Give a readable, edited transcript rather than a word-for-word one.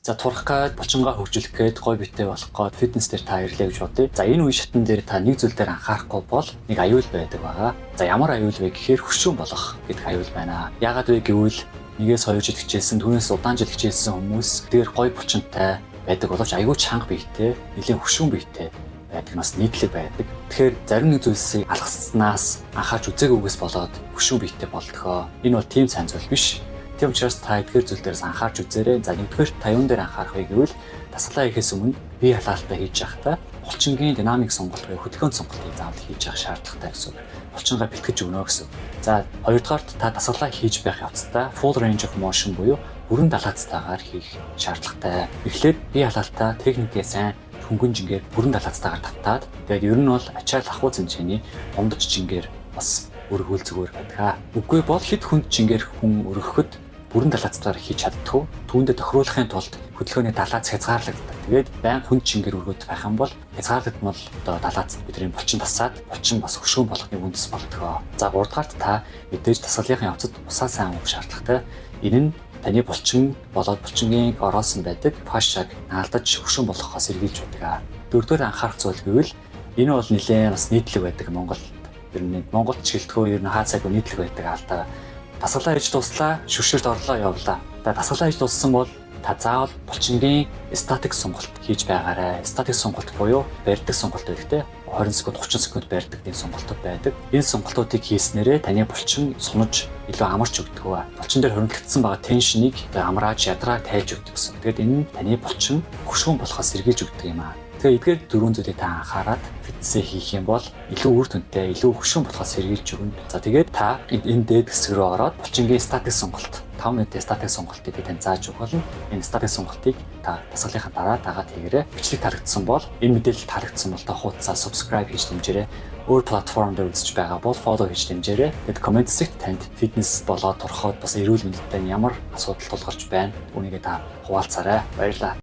За турах гээд булчингаа хөгжүүлэх гээд гой битэй болох гээд фитнес дээр та ирлээ гэж бодъё. За энэ үе шатн дээр та нэг зүйл дээр анхаарахгүй бол нэг аюул байдаг байгаа. За ямар аюул вэ гэхээр хөшүүн болох гэдэг аюул байна. Яагаад вэ гэвэл нэгээс 2 жил хичээсэн, түүнээс удаан жил хичээсэн хүмүүс дээр гой булчинтай байдаг боловч аюул чанга биетэй, нэлээд хөшүүн биетэй байдаг нас нийтлэг байдаг. Тэгэхээр зарим нэг зүйлсийг алгаснаас анхаарч үзээгүйгээс болоод хөшүүн биетэй болдгоо. Энэ бол тийм сайн зүйл биш. Тийм учраас та эдгээр зүйл дээрээс анхаарч үзээрэй. За нэгдүгээр та юун дээр анхаарах вэ гэвэл дасгалаа хийхээс өмнө бие халаалтаа хийж явахдаа булчингийн динамик сонголт буюу хөдөлгөөн сонголтыг заавал хийж явах шаардлагатай гэсэн. Булчингаа бэлтгэж өгнө гэсэн. За хоёрдугаарт та дасгалаа хийж байх явцдаа full range of motion буюу бүрэн далаацтайгаар хийх шаардлагатай. Эхлээд бие халаалтаа техникээ сайн хөнгөн жингээр бүрэн далаацтайгаар татаад тэгээд ер нь бол ачаал ахуй зэмжээний ондож жингээр бас өргөл зүгээр байдаг. Үгүй бол хэд хүнд жингээр хүн өргөхөд бүрэн далаацтайгаар хийж чаддгүй. Түүндээ тохируулахын тулд хөдөлгөөний далаац хязгаарлагддаг. Тэгээд байн хүнд жингээр өргөд байх юм бол хязгаарлагдмал одоо далаацд бидний булчин тасаад булчин бас хөшүүн болохны үндэс болдог. За 3 дахь та мэдээж дасгалынхаа явцад усаа сайн уух шаардлагатай. Энэ нь таны булчин болоод булчингийн ороосон байдаг фашаг наалдаж хөшүүн болохоос эргүүлж байдаг. 4-р анхаарах зүйл гэвэл энэ бол нэлээд бас нийтлэг байдаг Монголд. Ер нь Монголд чиглэлтгүй ер нь хаа цаг нийтлэг байдаг алдаа. Дасгалаа хийж дуслаа, шүрширт орлоо явлаа. Дасгалаа хийж дуссан бол та заавал булчингийн статик сонголт хийж байгаарай. Статик сонголт буюу барьдаг сонголт байдаг те. 20 секунд 30 секунд барьдаг тийм сонголтууд байдаг. Энэ сонголтуудыг хийснээрээ таны булчин сунаж илүү амарч өгдөг. Булчин дээр хоригдсон байгаа теншнийг амрааж ядраа тайлж өгдөг гэсэн. Тэгээд энэ нь таны булчин хөшүүн болохоос сэргийлж өгдөг юм аа. Тэгэхээр эдгээр дөрвөн зүйлийг та анхаарад фитнесээ хийх юм бол илүү үр дүнтэй, илүү хөшүүн болохоос сэргийлж өгнө. За тэгээд та энэ дээд хэсэг рүү ороод булчингийн статик сонголт 5 минутын статик сонголтыг тань зааж өгөх болно. Энэ статик сонголтыг та дасгалынхаа дараа дагаад хийгээрэй. Бичлэг таалагдсан бол энэ мэдээлэл таалагдсан бол та хуудасаа subscribe хийж дэмжээрэй. Өөр платформ дээр үзэж байгаа бол follow хийж дэмжээрэй. Тэгэд комент хэсэгт танд фитнес болоод турахад бас эрүүл мэндэд ямар асуудал тулгарч байна. Үүнийгээ та хуваалцаарай. Баярлалаа.